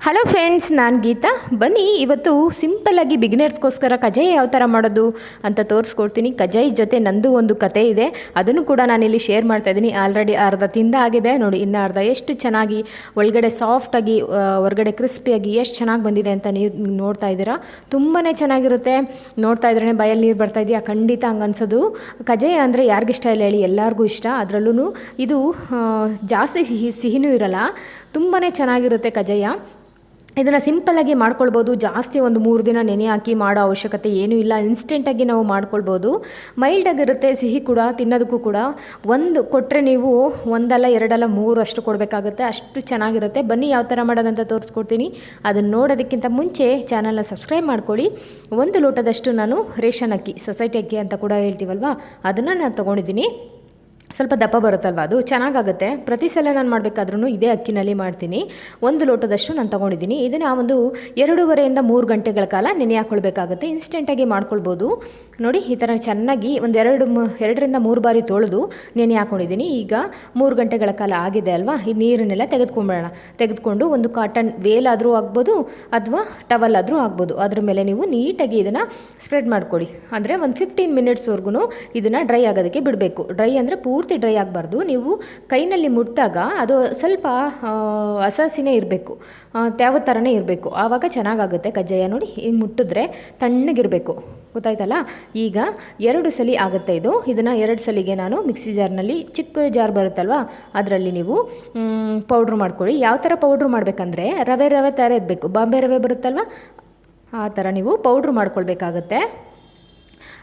Hello friends, ನಾನು ಗೀತಾ. ಬನ್ನಿ ಇವತ್ತು ಸಿಂಪಲ್ಲಾಗಿ ಬಿಗಿನರ್ಸ್ಗೋಸ್ಕರ ಕಜ್ಜಾಯ ಯಾವ ಥರ ಮಾಡೋದು ಅಂತ ತೋರಿಸ್ಕೊಡ್ತೀನಿ. ಕಜ್ಜಾಯ ಜೊತೆ ನಂದು ಒಂದು ಕತೆ ಇದೆ, ಅದನ್ನು ಕೂಡ ನಾನಿಲ್ಲಿ ಶೇರ್ ಮಾಡ್ತಾಯಿದ್ದೀನಿ. ಆಲ್ರೆಡಿ ಅರ್ಧ ತಿಂದಾಗಿದೆ ನೋಡಿ, ಇನ್ನು ಅರ್ಧ. ಎಷ್ಟು ಚೆನ್ನಾಗಿ ಒಳಗಡೆ ಸಾಫ್ಟಾಗಿ ಹೊರಗಡೆ ಕ್ರಿಸ್ಪಿಯಾಗಿ ಎಷ್ಟು ಚೆನ್ನಾಗಿ ಬಂದಿದೆ ಅಂತ ನೀವು ನೋಡ್ತಾ ಇದ್ದೀರಾ. ತುಂಬಾ ಚೆನ್ನಾಗಿರುತ್ತೆ. ನೋಡ್ತಾ ಇದ್ರೇ ಬಾಯಲ್ಲಿ ನೀರು ಬರ್ತಾಯಿದೆಯಾ? ಖಂಡಿತ ಹಂಗೆ ಅನ್ಸೋದು. ಕಜ್ಜಾಯ ಅಂದರೆ ಯಾರಿಗಿಷ್ಟ ಇಲ್ಲ ಹೇಳಿ? ಎಲ್ಲರಿಗೂ ಇಷ್ಟ. ಅದರಲ್ಲೂ ಇದು ಜಾಸ್ತಿ ಸಿಹಿನೂ ಇರಲ್ಲ, ತುಂಬಾ ಚೆನ್ನಾಗಿರುತ್ತೆ ಕಜ್ಜಾಯ. ಇದನ್ನು ಸಿಂಪಲ್ಲಾಗಿ ಮಾಡ್ಕೊಳ್ಬೋದು. ಜಾಸ್ತಿ ಒಂದು 3 ದಿನ ನೆನೆ ಹಾಕಿ ಮಾಡೋ ಅವಶ್ಯಕತೆ ಏನೂ ಇಲ್ಲ. ಇನ್ಸ್ಟೆಂಟಾಗಿ ನಾವು ಮಾಡ್ಕೊಳ್ಬೋದು. ಮೈಲ್ಡಾಗಿರುತ್ತೆ, ಸಿಹಿ ಕೂಡ, ತಿನ್ನೋದಕ್ಕೂ ಕೂಡ. ಒಂದು ಕೊಟ್ಟರೆ ನೀವು ಒಂದಲ್ಲ ಎರಡಲ್ಲ 3 ಅಷ್ಟು ಕೊಡಬೇಕಾಗುತ್ತೆ, ಅಷ್ಟು ಚೆನ್ನಾಗಿರುತ್ತೆ. ಬನ್ನಿ ಯಾವ ಥರ ಮಾಡೋದಂತ ತೋರಿಸ್ಕೊಡ್ತೀನಿ. ಅದನ್ನು ನೋಡೋದಕ್ಕಿಂತ ಮುಂಚೆ ಚಾನಲ್ನ ಸಬ್ಸ್ಕ್ರೈಬ್ ಮಾಡ್ಕೊಳ್ಳಿ. 1 ಲೋಟದಷ್ಟು ನಾನು ರೇಷನ್ ಅಕ್ಕಿ, ಸೊಸೈಟಿ ಅಕ್ಕಿ ಅಂತ ಕೂಡ ಹೇಳ್ತೀವಲ್ವ, ಅದನ್ನು ನಾನು ತೊಗೊಂಡಿದ್ದೀನಿ. ಸ್ವಲ್ಪ ದಪ್ಪ ಬರುತ್ತಲ್ವ, ಅದು ಚೆನ್ನಾಗಾಗುತ್ತೆ. ಪ್ರತಿ ಸಲ ನಾನು ಮಾಡಬೇಕಾದ್ರೂ ಇದೇ ಅಕ್ಕಿನಲ್ಲಿ ಮಾಡ್ತೀನಿ. 1 ಲೋಟದಷ್ಟು ನಾನು ತೊಗೊಂಡಿದ್ದೀನಿ. ಇದನ್ನು ಒಂದು 2.5 3 ಗಂಟೆಗಳ ಕಾಲ ನೆನೆ ಹಾಕ್ಕೊಳ್ಬೇಕಾಗುತ್ತೆ. ಇನ್ಸ್ಟೆಂಟಾಗಿ ಮಾಡ್ಕೊಳ್ಬೋದು. ನೋಡಿ, ಈ ಥರ ಚೆನ್ನಾಗಿ ಒಂದು 2ರಿಂದ 3 ಬಾರಿ ತೊಳೆದು ನೆನೆ ಹಾಕ್ಕೊಂಡಿದ್ದೀನಿ. ಈಗ 3 ಗಂಟೆಗಳ ಕಾಲ ಆಗಿದೆ ಅಲ್ವಾ, ಈ ನೀರನ್ನೆಲ್ಲ ತೆಗೆದುಕೊಂಡು ಒಂದು ಕಾಟನ್ ವೇಲಾದರೂ ಆಗ್ಬೋದು ಅಥವಾ ಟವಲ್ ಆದರೂ ಆಗ್ಬೋದು, ಅದ್ರ ಮೇಲೆ ನೀವು ನೀಟಾಗಿ ಇದನ್ನು ಸ್ಪ್ರೆಡ್ ಮಾಡ್ಕೊಳ್ಳಿ. ಅಂದರೆ ಒಂದು 15 ಮಿನಿಟ್ಸ್ವರೆಗೂ ಇದನ್ನು ಡ್ರೈ ಆಗೋದಕ್ಕೆ ಬಿಡಬೇಕು. ಡ್ರೈ ಅಂದರೆ ಪೂರ್ತಿ ಡ್ರೈ ಆಗಬಾರ್ದು. ನೀವು ಕೈನಲ್ಲಿ ಮುಟ್ಟಿದಾಗ ಅದು ಸ್ವಲ್ಪ ಹಸಿನೇ ಇರಬೇಕು, ತ್ಯಾವ ಥರನೇ ಇರಬೇಕು, ಆವಾಗ ಚೆನ್ನಾಗಾಗುತ್ತೆ ಕಜ್ಜಾಯ. ನೋಡಿ, ಹಿಂಗೆ ಮುಟ್ಟಿದ್ರೆ ತಣ್ಣಗಿರಬೇಕು, ಗೊತ್ತಾಯ್ತಲ್ಲ? ಈಗ 2 ಸಲ ಆಗುತ್ತೆ ಇದು. ಇದನ್ನು 2 ಸಲಿಗೆ ನಾನು ಮಿಕ್ಸಿ ಜಾರ್ನಲ್ಲಿ, ಚಿಕ್ಕ ಜಾರ್ ಬರುತ್ತಲ್ವ, ಅದರಲ್ಲಿ ನೀವು ಪೌಡ್ರ್ ಮಾಡ್ಕೊಳ್ಳಿ. ಯಾವ ಥರ ಪೌಡ್ರ್ ಮಾಡಬೇಕಂದ್ರೆ ರವೆ ಥರ ಇರಬೇಕು. ಬಾಂಬೆ ರವೆ ಬರುತ್ತಲ್ವ, ಆ ಥರ ನೀವು ಪೌಡ್ರ್ ಮಾಡ್ಕೊಳ್ಬೇಕಾಗತ್ತೆ.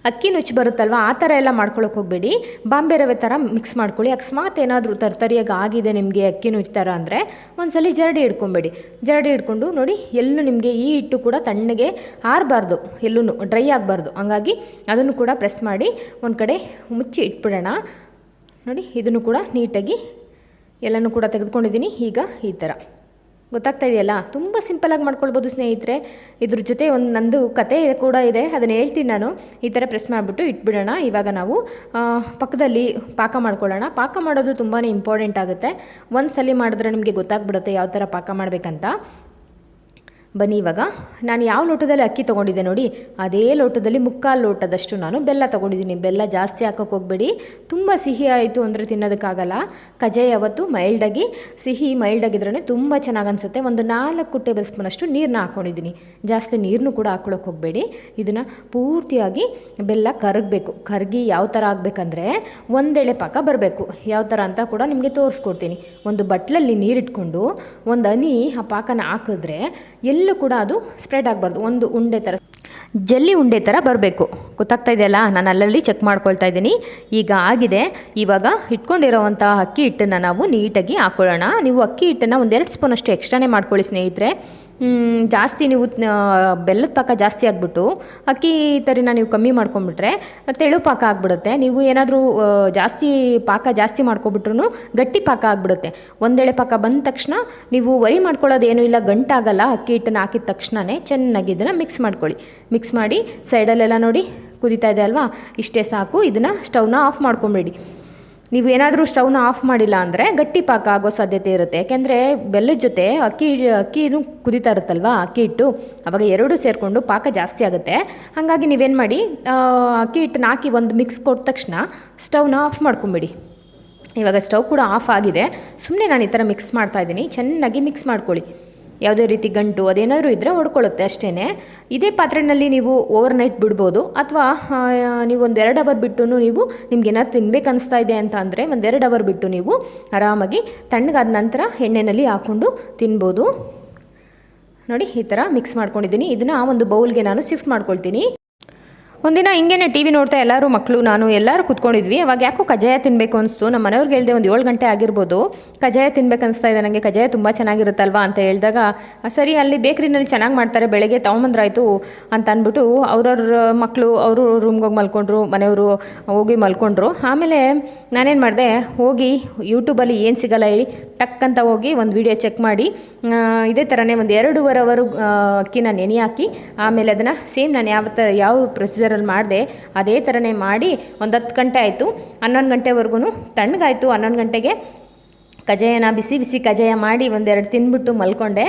ಅಕ್ಕಿ ನುಚ್ಚು ಬರುತ್ತಲ್ವ, ಆ ಥರ ಎಲ್ಲ ಮಾಡ್ಕೊಳ್ಳೋಕೆ ಹೋಗಬೇಡಿ. ಬಾಂಬೆ ರವೆ ಥರ ಮಿಕ್ಸ್ ಮಾಡ್ಕೊಳ್ಳಿ. ಅಕಸ್ಮಾತ್ ಏನಾದರೂ ತರ್ತರಿಯಾಗಿ ಆಗಿದೆ ನಿಮಗೆ ಅಕ್ಕಿ ನುಚ್ಚು ಥರ ಅಂದರೆ ಒಂದ್ಸಲ ಜರಡಿ ಹಿಡ್ಕೊಬೇಡಿ. ಜರಡಿ ಹಿಡ್ಕೊಂಡು ನೋಡಿ, ಎಲ್ಲೂ ನಿಮಗೆ ಈ ಹಿಟ್ಟು ಕೂಡ ತಣ್ಣಗೆ ಆರಬಾರ್ದು, ಎಲ್ಲೂ ಡ್ರೈ ಆಗಬಾರ್ದು. ಹಂಗಾಗಿ ಅದನ್ನು ಕೂಡ ಪ್ರೆಸ್ ಮಾಡಿ ಒಂದು ಕಡೆ ಮುಚ್ಚಿ ಇಟ್ಬಿಡೋಣ. ನೋಡಿ, ಇದನ್ನು ಕೂಡ ನೀಟಾಗಿ ಎಲ್ಲನೂ ಕೂಡ ತೆಗೆದುಕೊಂಡಿದ್ದೀನಿ. ಈಗ ಈ ಥರ ಗೊತ್ತಾಗ್ತಾ ಇದೆಯಲ್ಲ, ತುಂಬ ಸಿಂಪಲಾಗಿ ಮಾಡ್ಕೊಳ್ಬೋದು ಸ್ನೇಹಿತರೆ. ಇದ್ರ ಜೊತೆ ಒಂದು ನಂದು ಕತೆ ಕೂಡ ಇದೆ, ಅದನ್ನು ಹೇಳ್ತೀನಿ ನಾನು. ಈ ಥರ ಪ್ರೆಸ್ ಮಾಡಿಬಿಟ್ಟು ಇಟ್ಬಿಡೋಣ. ಇವಾಗ ನಾವು ಪಕ್ಕದಲ್ಲಿ ಪಾಕ ಮಾಡ್ಕೊಳ್ಳೋಣ. ಪಾಕ ಮಾಡೋದು ತುಂಬಾ ಇಂಪಾರ್ಟೆಂಟ್ ಆಗುತ್ತೆ. ಒಂದು ಸಲ ಮಾಡಿದ್ರೆ ನಿಮಗೆ ಗೊತ್ತಾಗ್ಬಿಡುತ್ತೆ ಯಾವ ಥರ ಪಾಕ ಮಾಡಬೇಕಂತ. ಬನ್ನಿ, ಇವಾಗ ನಾನು ಯಾವ ಲೋಟದಲ್ಲಿ ಅಕ್ಕಿ ತೊಗೊಂಡಿದ್ದೆ ನೋಡಿ, ಅದೇ ಲೋಟದಲ್ಲಿ 3/4 ಲೋಟದಷ್ಟು ನಾನು ಬೆಲ್ಲ ತೊಗೊಂಡಿದ್ದೀನಿ. ಬೆಲ್ಲ ಜಾಸ್ತಿ ಹಾಕೋಕೆ ಹೋಗಬೇಡಿ, ತುಂಬ ಸಿಹಿ ಆಯಿತು ಅಂದರೆ ತಿನ್ನೋದಕ್ಕಾಗಲ್ಲ. ಕಜ್ಜಾಯ ಯಾವತ್ತು ಮೈಲ್ಡಾಗಿ, ಸಿಹಿ ಮೈಲ್ಡಾಗಿದ್ರೇ ತುಂಬ ಚೆನ್ನಾಗಿ ಅನಿಸುತ್ತೆ. ಒಂದು 4 ಟೇಬಲ್ ಸ್ಪೂನಷ್ಟು ನೀರನ್ನ ಹಾಕ್ಕೊಂಡಿದ್ದೀನಿ. ಜಾಸ್ತಿ ನೀರನ್ನು ಕೂಡ ಹಾಕ್ಕೊಳ್ಳೋಕೆ ಹೋಗಬೇಡಿ. ಇದನ್ನು ಪೂರ್ತಿಯಾಗಿ ಬೆಲ್ಲ ಕರಗಬೇಕು. ಕರಗಿ ಯಾವ ಥರ ಆಗಬೇಕಂದ್ರೆ ಒಂದೆಳೆ ಪಾಕ ಬರಬೇಕು. ಯಾವ ಥರ ಅಂತ ಕೂಡ ನಿಮಗೆ ತೋರಿಸ್ಕೊಡ್ತೀನಿ. ಒಂದು ಬಟ್ಲಲ್ಲಿ ನೀರಿಟ್ಕೊಂಡು ಒಂದು ಹನಿ ಆ ಪಾಕನ ಹಾಕಿದ್ರೆ ಎಲ್ಲೂ ಕೂಡ ಅದು ಸ್ಪ್ರೆಡ್ ಆಗಬಾರ್ದು. ಒಂದು ಉಂಡೆ ಥರ, ಜಲ್ಲಿ ಉಂಡೆ ಥರ ಬರಬೇಕು. ಗೊತ್ತಾಗ್ತಾ ಇದೆಯಲ್ಲ? ನಾನು ಅಲ್ಲಲ್ಲಿ ಚೆಕ್ ಮಾಡ್ಕೊಳ್ತಾ ಇದ್ದೀನಿ. ಈಗ ಆಗಿದೆ. ಇವಾಗ ಇಟ್ಕೊಂಡಿರೋವಂಥ ಅಕ್ಕಿ ಹಿಟ್ಟನ್ನು ನಾವು ನೀಟಾಗಿ ಹಾಕ್ಕೊಳ್ಳೋಣ. ನೀವು ಅಕ್ಕಿ ಹಿಟ್ಟನ್ನು 1-2 ಸ್ಪೂನಷ್ಟು ಎಕ್ಸ್ಟ್ರಾನೇ ಮಾಡ್ಕೊಳ್ಳಿ ಸ್ನೇಹಿತರೆ. ಜಾಸ್ತಿ ನೀವು ಬೆಲ್ಲದ ಪಾಕ ಜಾಸ್ತಿ ಆಗಿಬಿಟ್ಟು ಅಕ್ಕಿ ತರಿನ ನೀವು ಕಮ್ಮಿ ಮಾಡ್ಕೊಂಬಿಟ್ರೆ ತೆಳು ಪಾಕ ಆಗಿಬಿಡುತ್ತೆ. ನೀವು ಏನಾದರೂ ಪಾಕ ಜಾಸ್ತಿ ಮಾಡ್ಕೊಬಿಟ್ರು ಗಟ್ಟಿ ಪಾಕ ಆಗಿಬಿಡುತ್ತೆ. ಒಂದೆಳೆ ಪಾಕ ಬಂದ ತಕ್ಷಣ ನೀವು ವರಿ ಮಾಡ್ಕೊಳ್ಳೋದು ಏನೂ ಇಲ್ಲ, ಗಂಟಾಗಲ್ಲ. ಅಕ್ಕಿ ಹಿಟ್ಟನ್ನು ಹಾಕಿದ ತಕ್ಷಣವೇ ಚೆನ್ನಾಗಿ ಇದನ್ನು ಮಿಕ್ಸ್ ಮಾಡ್ಕೊಳ್ಳಿ. ಮಿಕ್ಸ್ ಮಾಡಿ ಸೈಡಲ್ಲೆಲ್ಲ ನೋಡಿ ಕುದೀತಾ ಇದೆ ಅಲ್ವಾ, ಇಷ್ಟೇ ಸಾಕು. ಇದನ್ನು ಸ್ಟವ್ನ ಆಫ್ ಮಾಡ್ಕೊಂಬೇಡಿ. ನೀವು ಏನಾದರೂ ಸ್ಟವ್ನ ಆಫ್ ಮಾಡಿಲ್ಲ ಅಂದರೆ ಗಟ್ಟಿ ಪಾಕ ಆಗೋ ಸಾಧ್ಯತೆ ಇರುತ್ತೆ. ಯಾಕೆಂದರೆ ಬೆಲ್ಲದ ಜೊತೆ ಅಕ್ಕಿನೂ ಕುದೀತಾ ಇರುತ್ತಲ್ವ, ಅಕ್ಕಿ ಹಿಟ್ಟು, ಆವಾಗ 2 ಸೇರಿಕೊಂಡು ಪಾಕ ಜಾಸ್ತಿ ಆಗುತ್ತೆ. ಹಾಗಾಗಿ ನೀವೇನು ಮಾಡಿ, ಅಕ್ಕಿ ಹಿಟ್ಟನ್ನ ಹಾಕಿ ಒಂದು ಮಿಕ್ಸ್ ಕೊಟ್ಟ ತಕ್ಷಣ ಸ್ಟವ್ನ ಆಫ್ ಮಾಡ್ಕೊಂಬಿಡಿ. ಇವಾಗ ಸ್ಟವ್ ಕೂಡ ಆಫ್ ಆಗಿದೆ. ಸುಮ್ಮನೆ ನಾನು ಈ ಥರ ಮಿಕ್ಸ್ ಮಾಡ್ತಾಯಿದ್ದೀನಿ. ಚೆನ್ನಾಗಿ ಮಿಕ್ಸ್ ಮಾಡ್ಕೊಳ್ಳಿ. ಯಾವುದೇ ರೀತಿ ಗಂಟು ಅದೇನಾದರೂ ಇದ್ದರೆ ಹೊಡ್ಕೊಳ್ಳುತ್ತೆ ಅಷ್ಟೇ. ಇದೇ ಪಾತ್ರೆಯಲ್ಲಿ ನೀವು ಓವರ್ ನೈಟ್ ಬಿಡ್ಬೋದು, ಅಥವಾ ನೀವು ಒಂದು 2 ಅವರ್ ಬಿಟ್ಟು ನೀವು ನಿಮ್ಗೆ ಏನಾದ್ರು ತಿನ್ಬೇಕು ಅನಿಸ್ತಾ ಇದೆ ಅಂತ ಅಂದರೆ 1-2 ಅವರ್ ಬಿಟ್ಟು ನೀವು ಆರಾಮಾಗಿ ತಣ್ಣಗಾದ ನಂತರ ಎಣ್ಣೆಯಲ್ಲಿ ಹಾಕ್ಕೊಂಡು ತಿನ್ಬೋದು. ನೋಡಿ, ಈ ಥರ ಮಿಕ್ಸ್ ಮಾಡ್ಕೊಂಡಿದ್ದೀನಿ. ಇದನ್ನು ಒಂದು ಬೌಲ್ಗೆ ನಾನು ಶಿಫ್ಟ್ ಮಾಡ್ಕೊಳ್ತೀನಿ. ಒಂದಿನ ಹಿಂಗೇನೆ ಟಿ ವಿ ನೋಡ್ತಾ ಎಲ್ಲರೂ ಮಕ್ಕಳು ನಾನು ಎಲ್ಲರೂ ಕೂತ್ಕೊಂಡಿದ್ವಿ. ಅವಾಗ ಯಾಕೋ ಕಜ್ಜಾಯ ತಿನ್ನಬೇಕು ಅನಿಸ್ತು. ನಮ್ಮ ಮನೆಯವ್ರಿಗೆ ಹೇಳಿದೆ, ಒಂದು 7 ಗಂಟೆ ಆಗಿರ್ಬೋದು, ಕಜ್ಜಾಯ ತಿನ್ಬೇಕು ಅನಿಸ್ತಾ ಇದೆ ನನಗೆ, ಕಜ್ಜಾಯ ತುಂಬ ಚೆನ್ನಾಗಿರುತ್ತಲ್ವಾ ಅಂತ ಹೇಳಿದಾಗ, ಸರಿ ಅಲ್ಲಿ ಬೇಕ್ರಿನಲ್ಲಿ ಚೆನ್ನಾಗಿ ಮಾಡ್ತಾರೆ, ಬೆಳಗ್ಗೆ ತೊಗೊಂಬಂದ್ರಾಯ್ತು ಅಂತ ಅಂದ್ಬಿಟ್ಟು ಅವ್ರವ್ರ ಮಕ್ಕಳು ಅವರು ರೂಮ್ಗೆ ಹೋಗಿ ಮಲ್ಕೊಂಡ್ರು, ಮನೆಯವರು ಹೋಗಿ ಮಲ್ಕೊಂಡ್ರು. ಆಮೇಲೆ ನಾನೇನು ಮಾಡಿದೆ, ಹೋಗಿ ಯೂಟ್ಯೂಬಲ್ಲಿ ಏನು ಸಿಗಲ್ಲ ಹೇಳಿ ಟಕ್ ಅಂತ ಹೋಗಿ ಒಂದು ವಿಡಿಯೋ ಚೆಕ್ ಮಾಡಿ ಇದೇ ಥರನೇ ಒಂದು 2.5 ಅವರು ಅಕ್ಕಿನ ನೆನೆ ಹಾಕಿ, ಆಮೇಲೆ ಅದನ್ನು ಸೇಮ್ ನಾನು ಯಾವ ಪ್ರೊಸೀಜರಲ್ಲಿ ಮಾಡಿದೆ ಅದೇ ಥರನೇ ಮಾಡಿ ಒಂದು 10 ಗಂಟೆ ಆಯಿತು. 11 ಗಂಟೆವರೆಗೂ ತಣ್ಣಗಾಯಿತು. 11 ಗಂಟೆಗೆ ಕಜ್ಜಾಯನ ಬಿಸಿ ಬಿಸಿ ಕಜ್ಜಾಯ ಮಾಡಿ ಒಂದೆರಡು ತಿಂದ್ಬಿಟ್ಟು ಮಲ್ಕೊಂಡೆ.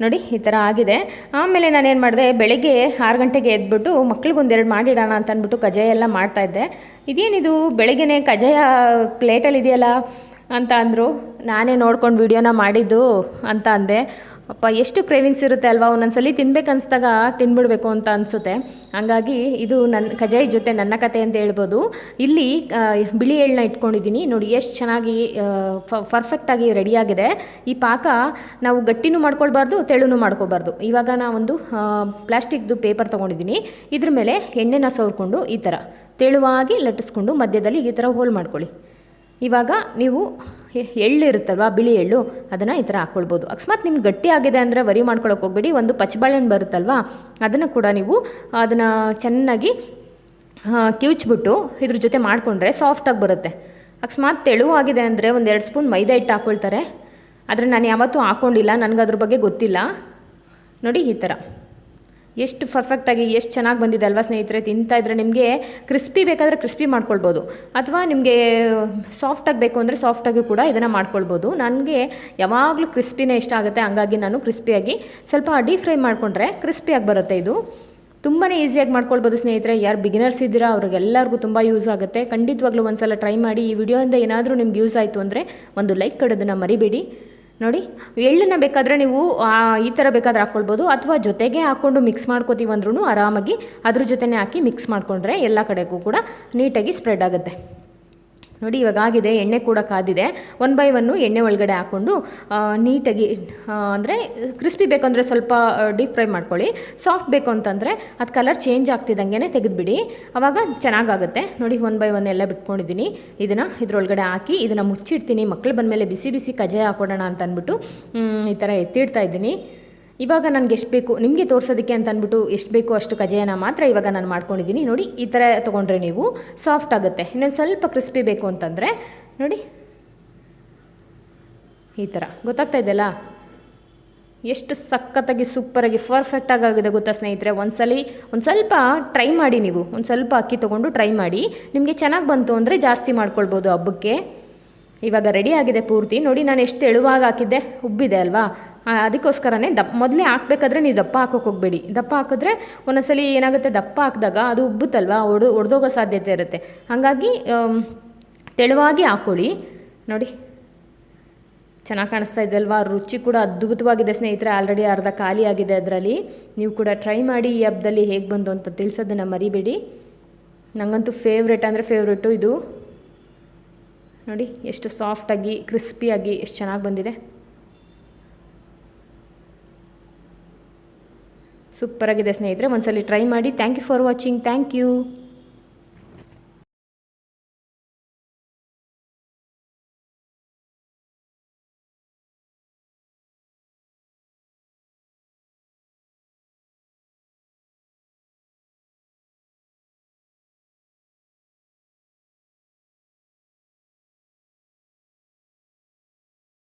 ನೋಡಿ ಈ ಥರ ಆಗಿದೆ. ಆಮೇಲೆ ನಾನೇನು ಮಾಡಿದೆ, ಬೆಳಗ್ಗೆ 6 ಗಂಟೆಗೆ ಎದ್ಬಿಟ್ಟು ಮಕ್ಳಿಗೊಂದೆರಡು ಮಾಡಿಡೋಣ ಅಂತ ಅಂದ್ಬಿಟ್ಟು ಕಜ್ಜಾಯ ಎಲ್ಲ ಮಾಡ್ತಾಯಿದ್ದೆ. ಇದೇನಿದು ಬೆಳಗ್ಗೆನೇ ಕಜ್ಜಾಯ ಪ್ಲೇಟಲ್ಲಿ ಇದೆಯಲ್ಲ ಅಂತ ಅಂದರು. ನಾನೇ ನೋಡ್ಕೊಂಡು ವೀಡಿಯೋನ ಮಾಡಿದ್ದು ಅಂತ ಅಂದೆ. ಅಪ್ಪ ಎಷ್ಟು ಕ್ರೇವಿಂಗ್ಸ್ ಇರುತ್ತೆ ಅಲ್ವಾ, ಒಂದೊಂದ್ಸಲಿ ತಿನ್ಬೇಕನ್ನಿಸ್ದಾಗ ತಿನ್ಬಿಡ್ಬೇಕು ಅಂತ ಅನಿಸುತ್ತೆ. ಹಂಗಾಗಿ ಇದು ನನ್ನ ಕಜ್ಜಾಯ ಜೊತೆ ನನ್ನ ಕತೆ ಅಂತ ಹೇಳ್ಬೋದು. ಇಲ್ಲಿ ಬಿಳಿ ಎಳ್ಳನ್ನ ಇಟ್ಕೊಂಡಿದ್ದೀನಿ ನೋಡಿ, ಎಷ್ಟು ಚೆನ್ನಾಗಿ ಪರ್ಫೆಕ್ಟಾಗಿ ರೆಡಿಯಾಗಿದೆ. ಈ ಪಾಕ ನಾವು ಗಟ್ಟಿನೂ ಮಾಡ್ಕೊಳ್ಬಾರ್ದು, ತೆಳುನೂ ಮಾಡ್ಕೋಬಾರ್ದು. ಇವಾಗ ನಾವೊಂದು ಪ್ಲಾಸ್ಟಿಕ್ದು ಪೇಪರ್ ತೊಗೊಂಡಿದ್ದೀನಿ. ಇದ್ರ ಮೇಲೆ ಎಣ್ಣೆನ ಸವರ್ಕೊಂಡು ಈ ಥರ ತೆಳುವಾಗಿ ಲಟ್ಟಿಸ್ಕೊಂಡು ಮಧ್ಯದಲ್ಲಿ ಈ ಥರ ಹೋಲ್ ಮಾಡ್ಕೊಳ್ಳಿ. ಇವಾಗ ನೀವು ಎಳ್ಳಿರುತ್ತಲ್ವ, ಬಿಳಿ ಎಳ್ಳು, ಅದನ್ನು ಈ ಥರ ಹಾಕ್ಕೊಳ್ಬೋದು. ಅಕಸ್ಮಾತ್ ನಿಮ್ಗೆ ಗಟ್ಟಿ ಆಗಿದೆ ಅಂದರೆ ವರಿ ಮಾಡ್ಕೊಳಕ್ಕೆ ಹೋಗ್ಬೇಡಿ. ಒಂದು ಪಚ್ಚಬಾಳೆಹಣ್ಣು ಬರುತ್ತಲ್ವ, ಅದನ್ನು ಕೂಡ ನೀವು ಅದನ್ನು ಚೆನ್ನಾಗಿ ಕಿವುಚ್ಬಿಟ್ಟು ಇದ್ರ ಜೊತೆ ಮಾಡಿಕೊಂಡ್ರೆ ಸಾಫ್ಟಾಗಿ ಬರುತ್ತೆ. ಅಕಸ್ಮಾತ್ ತೆಳುವಾಗಿದೆ ಅಂದರೆ 1-2 ಸ್ಪೂನ್ ಮೈದಾ ಹಿಟ್ಟು ಹಾಕ್ಕೊಳ್ತಾರೆ. ಆದರೆ ನಾನು ಯಾವತ್ತೂ ಹಾಕ್ಕೊಂಡಿಲ್ಲ, ನನಗೆ ಅದ್ರ ಬಗ್ಗೆ ಗೊತ್ತಿಲ್ಲ. ನೋಡಿ ಈ ಥರ ಎಷ್ಟು ಪರ್ಫೆಕ್ಟಾಗಿ ಎಷ್ಟು ಚೆನ್ನಾಗಿ ಬಂದಿದೆ ಅಲ್ವಾ ಸ್ನೇಹಿತರೆ. ತಿಂತಾಯಿದ್ರೆ ನಿಮಗೆ ಕ್ರಿಸ್ಪಿ ಬೇಕಾದರೆ ಕ್ರಿಸ್ಪಿ ಮಾಡ್ಕೊಳ್ಬೋದು, ಅಥವಾ ನಿಮಗೆ ಸಾಫ್ಟಾಗಿ ಬೇಕು ಅಂದರೆ ಸಾಫ್ಟಾಗಿ ಕೂಡ ಇದನ್ನು ಮಾಡ್ಕೊಳ್ಬೋದು. ನನಗೆ ಯಾವಾಗಲೂ ಕ್ರಿಸ್ಪಿನೇ ಇಷ್ಟ ಆಗುತ್ತೆ. ಹಂಗಾಗಿ ನಾನು ಕ್ರಿಸ್ಪಿಯಾಗಿ ಸ್ವಲ್ಪ ಡೀಪ್ ಫ್ರೈ ಮಾಡಿಕೊಂಡ್ರೆ ಕ್ರಿಸ್ಪಿಯಾಗಿ ಬರುತ್ತೆ. ಇದು ತುಂಬಾ ಈಸಿಯಾಗಿ ಮಾಡ್ಕೊಳ್ಬೋದು ಸ್ನೇಹಿತರೆ. ಯಾರು ಬಿಗಿನರ್ಸ್ ಇದ್ದೀರಾ ಅವ್ರಿಗೆಲ್ಲರಿಗೂ ತುಂಬ ಯೂಸ್ ಆಗುತ್ತೆ. ಖಂಡಿತವಾಗ್ಲೂ ಒಂದು ಸಲ ಟ್ರೈ ಮಾಡಿ. ಈ ವಿಡಿಯೋಯಿಂದ ಏನಾದರೂ ನಿಮ್ಗೆ ಯೂಸ್ ಆಯಿತು ಅಂದರೆ ಒಂದು ಲೈಕ್ ಕೊಡೋದನ್ನು ಮರಿಬೇಡಿ. ನೋಡಿ, ಎಳ್ಳನ್ನು ಬೇಕಾದರೆ ನೀವು ಈ ಥರ ಬೇಕಾದ್ರೆ ಹಾಕ್ಕೊಳ್ಬೋದು, ಅಥವಾ ಜೊತೆಗೆ ಹಾಕ್ಕೊಂಡು ಮಿಕ್ಸ್ ಮಾಡ್ಕೋತೀವಿ ಅಂದ್ರೂ ಆರಾಮಾಗಿ ಅದ್ರ ಜೊತೆನೇ ಹಾಕಿ ಮಿಕ್ಸ್ ಮಾಡಿಕೊಂಡ್ರೆ ಎಲ್ಲ ಕಡೆಗೂ ಕೂಡ ನೀಟಾಗಿ ಸ್ಪ್ರೆಡ್ ಆಗುತ್ತೆ. ನೋಡಿ ಇವಾಗ ಆಗಿದೆ. ಎಣ್ಣೆ ಕೂಡ ಕಾದಿದೆ. 1 ಬೈ 1 ಎಣ್ಣೆ ಒಳಗಡೆ ಹಾಕ್ಕೊಂಡು ನೀಟಾಗಿ, ಅಂದರೆ ಕ್ರಿಸ್ಪಿ ಬೇಕಂದರೆ ಸ್ವಲ್ಪ ಡೀಪ್ ಫ್ರೈ ಮಾಡ್ಕೊಳ್ಳಿ. ಸಾಫ್ಟ್ ಬೇಕು ಅಂತಂದರೆ ಅದು ಕಲರ್ ಚೇಂಜ್ ಆಗ್ತಿದ್ದಂಗೆ ತೆಗೆದುಬಿಡಿ, ಆವಾಗ ಚೆನ್ನಾಗಾಗುತ್ತೆ. ನೋಡಿ 1 ಬೈ 1 ಎಲ್ಲ ಬಿಟ್ಕೊಂಡಿದ್ದೀನಿ. ಇದನ್ನು ಇದ್ರೊಳಗಡೆ ಹಾಕಿ ಇದನ್ನು ಮುಚ್ಚಿಡ್ತೀನಿ. ಮಕ್ಕಳು ಬಂದಮೇಲೆ ಬಿಸಿ ಬಿಸಿ ಕಜ್ಜಾಯ ಹಾಕ್ಕೊಡೋಣ ಅಂತ ಅಂದ್ಬಿಟ್ಟು ಈ ಥರ ಎತ್ತಿಡ್ತಾ ಇದ್ದೀನಿ. ಇವಾಗ ನನಗೆ ಎಷ್ಟು ಬೇಕು ನಿಮಗೆ ತೋರಿಸೋದಕ್ಕೆ ಅಂತ ಅಂದ್ಬಿಟ್ಟು ಎಷ್ಟು ಬೇಕು ಅಷ್ಟು ಕಜ್ಜಾಯನ ಮಾತ್ರ ಇವಾಗ ನಾನು ಮಾಡ್ಕೊಂಡಿದ್ದೀನಿ. ನೋಡಿ ಈ ಥರ ತೊಗೊಂಡ್ರೆ ನೀವು ಸಾಫ್ಟ್ ಆಗುತ್ತೆ. ಇನ್ನೊಂದು ಸ್ವಲ್ಪ ಕ್ರಿಸ್ಪಿ ಬೇಕು ಅಂತಂದರೆ ನೋಡಿ ಈ ಥರ ಗೊತ್ತಾಗ್ತಾ ಇದೆಯಲ್ಲ, ಎಷ್ಟು ಸಖತ್ತಾಗಿ ಸೂಪರಾಗಿ ಪರ್ಫೆಕ್ಟಾಗಿ ಆಗಿದೆ ಗೊತ್ತಾ ಸ್ನೇಹಿತರೆ. ಒಂದು ಸ್ವಲ್ಪ ಟ್ರೈ ಮಾಡಿ. ನೀವು ಒಂದು ಸ್ವಲ್ಪ ಅಕ್ಕಿ ತೊಗೊಂಡು ಟ್ರೈ ಮಾಡಿ. ನಿಮಗೆ ಚೆನ್ನಾಗಿ ಬಂತು ಅಂದರೆ ಜಾಸ್ತಿ ಮಾಡ್ಕೊಳ್ಬೋದು ಹಬ್ಬಕ್ಕೆ. ಇವಾಗ ರೆಡಿ ಆಗಿದೆ ಪೂರ್ತಿ. ನೋಡಿ ನಾನು ಎಷ್ಟು ತೆಳುವಾಗಿ ಹಾಕಿದ್ದೆ, ಉಬ್ಬಿದೆ ಅಲ್ವಾ. ಅದಕ್ಕೋಸ್ಕರನೇ ಮೊದಲೇ ಹಾಕಬೇಕಾದ್ರೆ ನೀವು ದಪ್ಪ ಹಾಕೋಕೆ ಹೋಗಬೇಡಿ. ದಪ್ಪ ಹಾಕಿದ್ರೆ ಒಂದೊಂದ್ಸಲಿ ಏನಾಗುತ್ತೆ, ದಪ್ಪ ಹಾಕಿದಾಗ ಅದು ಉಬ್ಬುತ್ತಲ್ವ, ಒಡೆದೋಗೋ ಸಾಧ್ಯತೆ ಇರುತ್ತೆ. ಹಾಗಾಗಿ ತೆಳುವಾಗಿ ಹಾಕ್ಕೊಳ್ಳಿ. ನೋಡಿ ಚೆನ್ನಾಗಿ ಕಾಣಿಸ್ತಾ ಇದೆ ಅಲ್ವಾ. ರುಚಿ ಕೂಡ ಅದ್ಭುತವಾಗಿದೆ ಸ್ನೇಹಿತರೆ. ಆಲ್ರೆಡಿ ಅರ್ಧ ಖಾಲಿ ಆಗಿದೆ ಅದರಲ್ಲಿ. ನೀವು ಕೂಡ ಟ್ರೈ ಮಾಡಿ. ಈ ಹಬ್ಬದಲ್ಲಿ ಹೇಗೆ ಬಂದು ಅಂತ ತಿಳಿಸೋದನ್ನು ಮರಿಬೇಡಿ. ನನಗಂತೂ ಫೇವ್ರೆಟ್ ಅಂದರೆ ಫೇವ್ರೆಟು ಇದು. ನೋಡಿ ಎಷ್ಟು ಸಾಫ್ಟಾಗಿ ಕ್ರಿಸ್ಪಿಯಾಗಿ ಎಷ್ಟು ಚೆನ್ನಾಗಿ ಬಂದಿದೆ. ಸೂಪರಾಗಿದೆ ಸ್ನೇಹಿತರೆ. ಒಂದ್ಸಲಿ ಟ್ರೈ ಮಾಡಿ. Thank you for watching. Thank you.